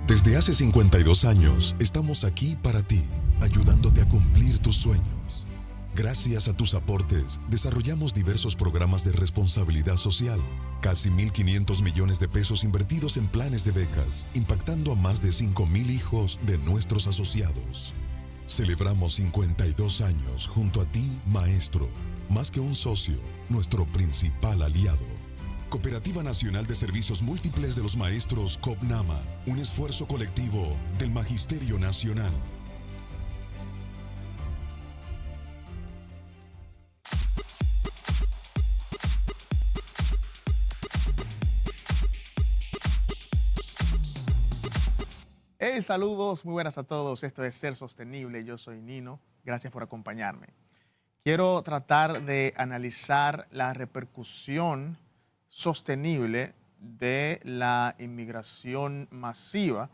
Desde hace 52 años estamos aquí para ti, ayudándote a cumplir tus sueños. Gracias a tus aportes, desarrollamos diversos programas de responsabilidad social, casi 1.500 millones de pesos invertidos en planes de becas, impactando a más de 5.000 hijos de nuestros asociados. Celebramos 52 años junto a ti, maestro, más que un socio, nuestro principal aliado. Cooperativa Nacional de Servicios Múltiples de los Maestros COPNAMA, un esfuerzo colectivo del Magisterio Nacional. Hey, saludos, muy buenas a todos. Esto es Ser Sostenible. Yo soy Nino. Gracias por acompañarme. Quiero tratar de analizar la repercusión sostenible de la inmigración masiva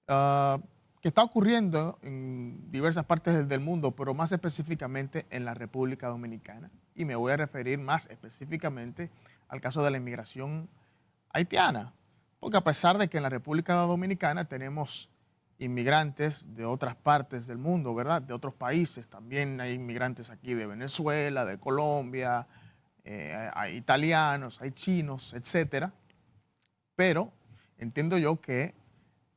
que está ocurriendo en diversas partes del mundo, pero más específicamente en la República Dominicana. Y me voy a referir más específicamente al caso de la inmigración haitiana. Porque a pesar de que en la República Dominicana tenemos inmigrantes de otras partes del mundo, ¿verdad? De otros países, también hay inmigrantes aquí de Venezuela, de Colombia, hay italianos, hay chinos, etcétera. Pero entiendo yo que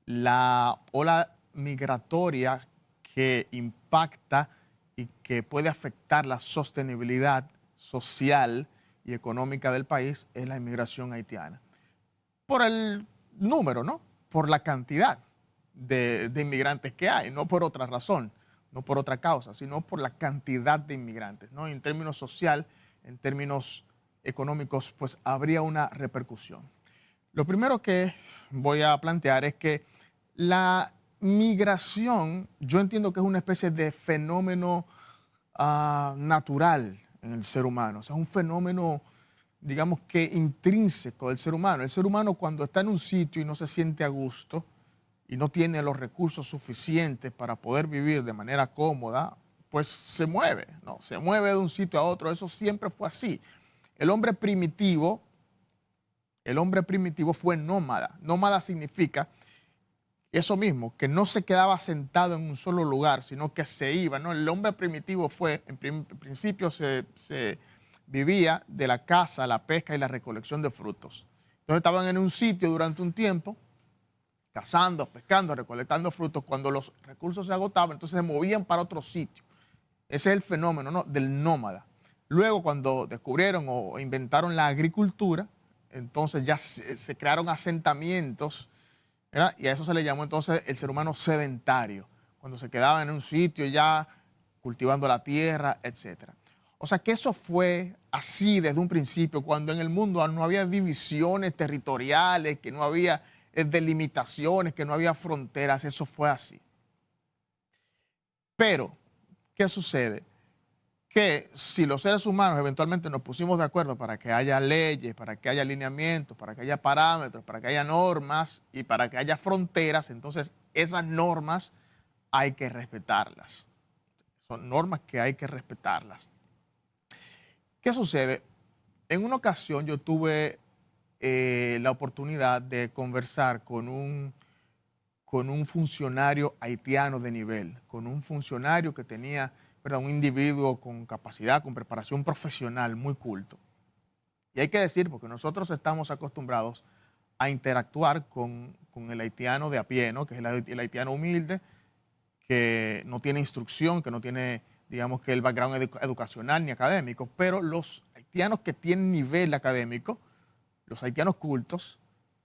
la ola migratoria que impacta y que puede afectar la sostenibilidad social y económica del país es la inmigración haitiana. Por el número, ¿no? Por la cantidad de inmigrantes que hay, no por otra razón, no por otra causa, sino por la cantidad de inmigrantes, ¿no? En términos social, en términos económicos, pues habría una repercusión. Lo primero que voy a plantear es que la migración, yo entiendo que es una especie de fenómeno natural en el ser humano, o sea, es un fenómeno, digamos que intrínseco del ser humano. El ser humano cuando está en un sitio y no se siente a gusto y no tiene los recursos suficientes para poder vivir de manera cómoda, pues se mueve, ¿no? Se mueve de un sitio a otro. Eso siempre fue así. El hombre primitivo fue nómada. Nómada significa eso mismo, que no se quedaba sentado en un solo lugar, sino que se iba, ¿no? El hombre primitivo fue, en principio se vivía de la caza, la pesca y la recolección de frutos. Entonces estaban en un sitio durante un tiempo, cazando, pescando, recolectando frutos. Cuando los recursos se agotaban, entonces se movían para otro sitio. Ese es el fenómeno, ¿no?, del nómada. Luego, cuando descubrieron o inventaron la agricultura, entonces ya se crearon asentamientos, ¿verdad? Y a eso se le llamó entonces el ser humano sedentario, cuando se quedaba en un sitio ya cultivando la tierra, etcétera. O sea que eso fue así desde un principio, cuando en el mundo no había divisiones territoriales, que no había delimitaciones, que no había fronteras, eso fue así. Pero, ¿qué sucede? Que si los seres humanos eventualmente nos pusimos de acuerdo para que haya leyes, para que haya alineamientos, para que haya parámetros, para que haya normas y para que haya fronteras, entonces esas normas hay que respetarlas. Son normas que hay que respetarlas. ¿Qué sucede? En una ocasión yo tuve la oportunidad de conversar con un funcionario haitiano de nivel, con un funcionario que tenía, ¿verdad?, un individuo con capacidad, con preparación profesional muy culto. Y hay que decir, porque nosotros estamos acostumbrados a interactuar con el haitiano de a pie, ¿no?, que es el haitiano humilde, que no tiene instrucción, que no tiene, digamos, que el background educacional ni académico, pero los haitianos que tienen nivel académico, los haitianos cultos,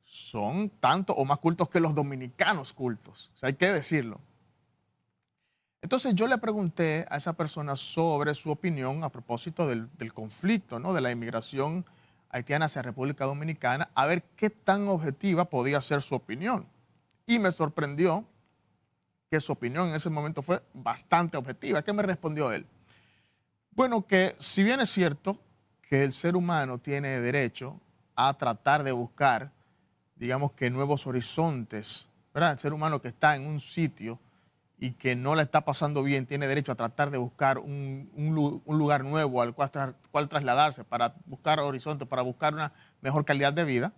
son tanto o más cultos que los dominicanos cultos. O sea, hay que decirlo. Entonces yo le pregunté a esa persona sobre su opinión a propósito del conflicto, ¿no?, de la inmigración haitiana hacia República Dominicana, a ver qué tan objetiva podía ser su opinión. Y me sorprendió que su opinión en ese momento fue bastante objetiva. ¿Qué me respondió él? Bueno, que si bien es cierto que el ser humano tiene derecho a tratar de buscar, digamos, que nuevos horizontes, ¿verdad? El ser humano que está en un sitio y que no le está pasando bien tiene derecho a tratar de buscar un lugar nuevo al cual trasladarse para buscar horizontes, para buscar una mejor calidad de vida.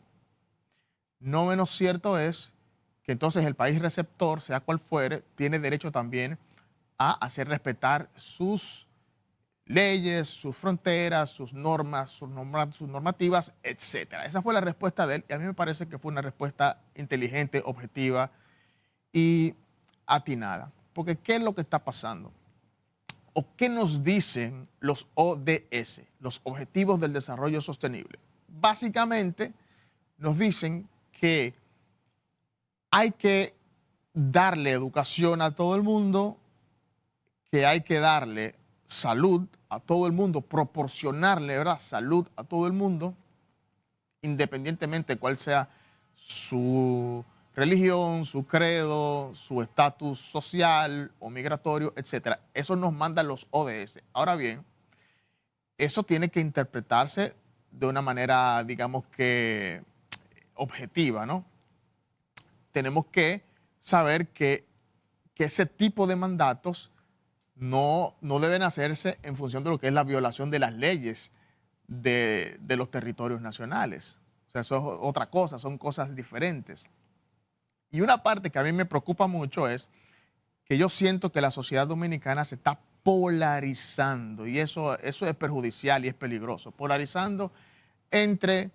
No menos cierto es que entonces el país receptor, sea cual fuere, tiene derecho también a hacer respetar sus leyes, sus fronteras, sus normas, sus normativas, etcétera. Esa fue la respuesta de él y a mí me parece que fue una respuesta inteligente, objetiva y atinada. Porque ¿qué es lo que está pasando? ¿O qué nos dicen los ODS, los Objetivos del Desarrollo Sostenible? Básicamente nos dicen que hay que darle educación a todo el mundo, que hay que darle salud a todo el mundo, proporcionarle, ¿verdad?, salud a todo el mundo, independientemente de cuál sea su religión, su credo, su estatus social o migratorio, etcétera. Eso nos mandan los ODS. Ahora bien, eso tiene que interpretarse de una manera, digamos que objetiva, ¿no? Tenemos que saber que ese tipo de mandatos no deben hacerse en función de lo que es la violación de las leyes de los territorios nacionales. O sea, eso es otra cosa, son cosas diferentes. Y una parte que a mí me preocupa mucho es que yo siento que la sociedad dominicana se está polarizando y eso es perjudicial y es peligroso. Polarizando entre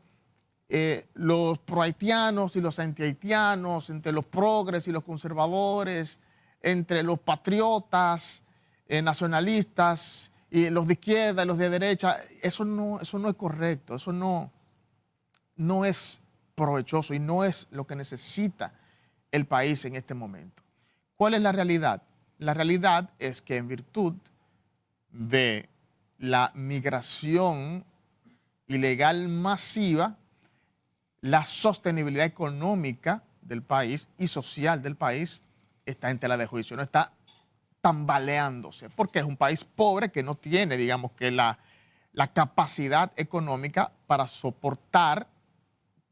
los prohaitianos y los antihaitianos, entre los progres y los conservadores, entre los patriotas, nacionalistas, y los de izquierda y los de derecha. Eso no es correcto, eso no es provechoso y no es lo que necesita el país en este momento. ¿Cuál es la realidad? La realidad es que en virtud de la migración ilegal masiva, la sostenibilidad económica del país y social del país está en tela de juicio, no está tambaleándose, porque es un país pobre que no tiene, digamos, que la capacidad económica para soportar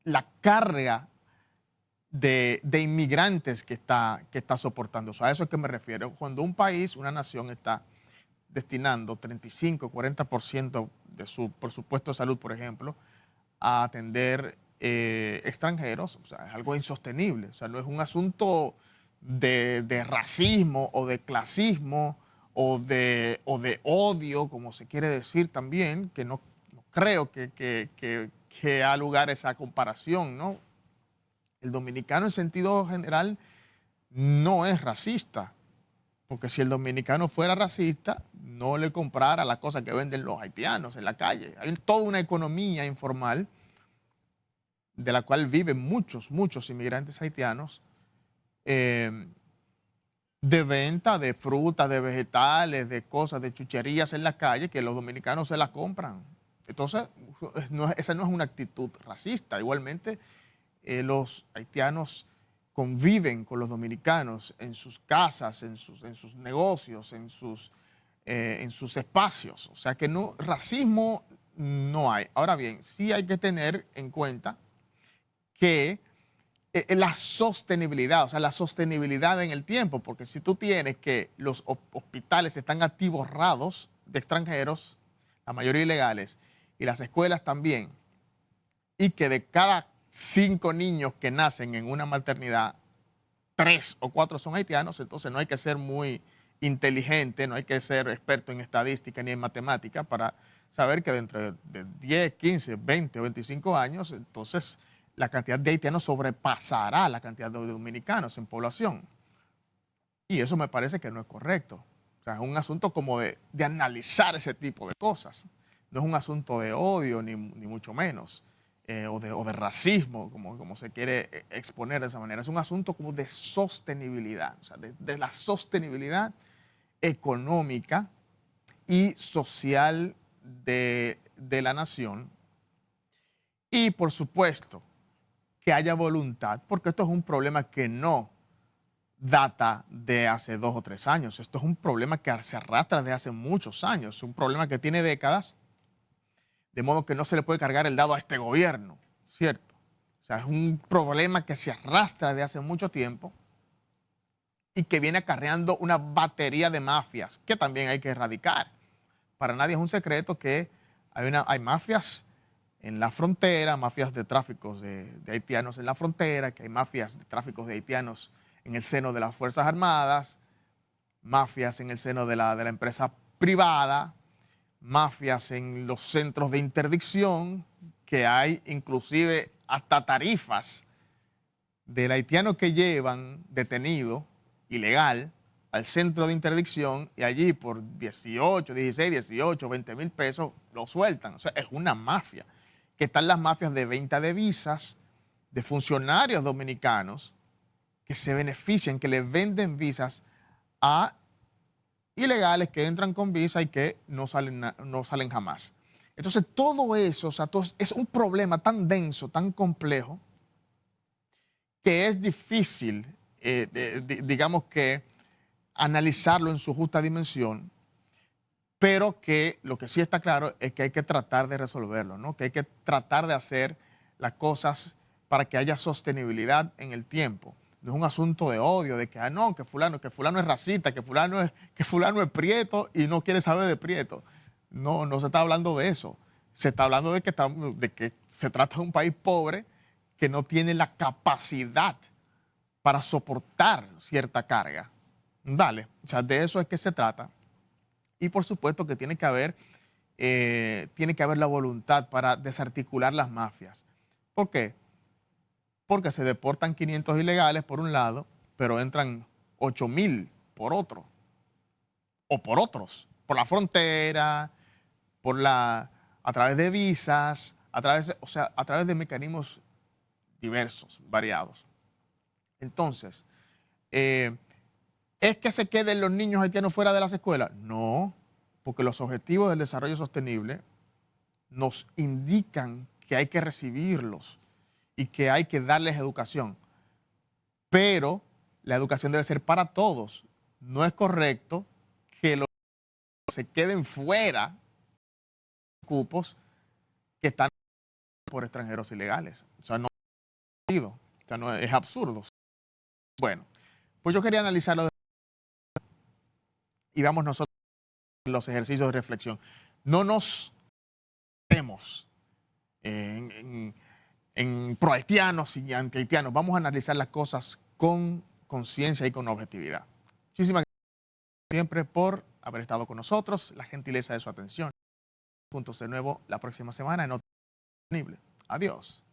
la carga de inmigrantes que está soportando. O sea, a eso es que me refiero. Cuando un país, una nación está destinando 35, 40% de su presupuesto de salud, por ejemplo, a atender extranjeros, o sea, es algo insostenible. O sea, no es un asunto de racismo o de clasismo o de odio, como se quiere decir también, que no creo que ha lugar esa comparación, ¿no? El dominicano en sentido general no es racista, porque si el dominicano fuera racista, no le comprara las cosas que venden los haitianos en la calle. Hay toda una economía informal de la cual viven muchos inmigrantes haitianos, de venta de frutas, de vegetales, de cosas, de chucherías en la calle que los dominicanos se las compran. Entonces, esa no es una actitud racista. Igualmente, los haitianos conviven con los dominicanos en sus casas, en sus negocios, en sus espacios. O sea que no, racismo no hay. Ahora bien, sí hay que tener en cuenta que la sostenibilidad, o sea, la sostenibilidad en el tiempo, porque si tú tienes que los hospitales están atiborrados de extranjeros, la mayoría ilegales, y las escuelas también, y que de cada 5 niños que nacen en una maternidad, 3 o 4 son haitianos, entonces no hay que ser muy inteligente, no hay que ser experto en estadística ni en matemática para saber que dentro de 10, 15, 20 o 25 años, entonces la cantidad de haitianos sobrepasará la cantidad de dominicanos en población. Y eso me parece que no es correcto. O sea, es un asunto como de analizar ese tipo de cosas. No es un asunto de odio, ni mucho menos, o de racismo, como se quiere exponer de esa manera. Es un asunto como de sostenibilidad, o sea, de la sostenibilidad económica y social de la nación. Y, por supuesto, que haya voluntad, porque esto es un problema que no data de hace 2 o 3 años. Esto es un problema que se arrastra desde hace muchos años, es un problema que tiene décadas, de modo que no se le puede cargar el dado a este gobierno, ¿cierto? O sea, es un problema que se arrastra desde hace mucho tiempo y que viene acarreando una batería de mafias que también hay que erradicar. Para nadie es un secreto que hay mafias en la frontera, mafias de tráficos de haitianos en la frontera, que hay mafias de tráficos de haitianos en el seno de las Fuerzas Armadas, mafias en el seno de la empresa privada, mafias en los centros de interdicción, que hay inclusive hasta tarifas del haitiano que llevan detenido, ilegal, al centro de interdicción y allí por 18, 16, 18, 20 mil pesos lo sueltan. O sea, es una mafia. Que están las mafias de venta de visas, de funcionarios dominicanos que se benefician, que le venden visas a ilegales que entran con visa y que no salen jamás. Entonces, todo eso, o sea, es un problema tan denso, tan complejo, que es difícil, digamos que, analizarlo en su justa dimensión, pero que lo que sí está claro es que hay que tratar de resolverlo, ¿no? Que hay que tratar de hacer las cosas para que haya sostenibilidad en el tiempo. No es un asunto de odio, de que, no, que fulano es racista, que fulano es prieto y no quiere saber de prieto. No, no se está hablando de eso. Se está hablando de que se trata de un país pobre que no tiene la capacidad para soportar cierta carga. Vale, o sea, de eso es que se trata. Y por supuesto que tiene que haber la voluntad para desarticular las mafias. ¿Por qué? Porque se deportan 500 ilegales por un lado, pero entran 8.000 por otro. O por otros. Por la frontera, a través de visas, a través de mecanismos diversos, variados. Entonces, ¿es que se queden los niños haitianos fuera de las escuelas? No, porque los objetivos del desarrollo sostenible nos indican que hay que recibirlos y que hay que darles educación. Pero la educación debe ser para todos. No es correcto que los niños se queden fuera de cupos que están por extranjeros ilegales. O sea, no es sentido. O sea, no es absurdo. Bueno, pues yo quería analizarlo y vamos nosotros los ejercicios de reflexión. No nos vemos en pro-haitianos y anti-haitianos. Vamos a analizar las cosas con conciencia y con objetividad. Muchísimas gracias siempre por haber estado con nosotros, la gentileza de su atención. Juntos de nuevo la próxima semana en otro disponible. Adiós.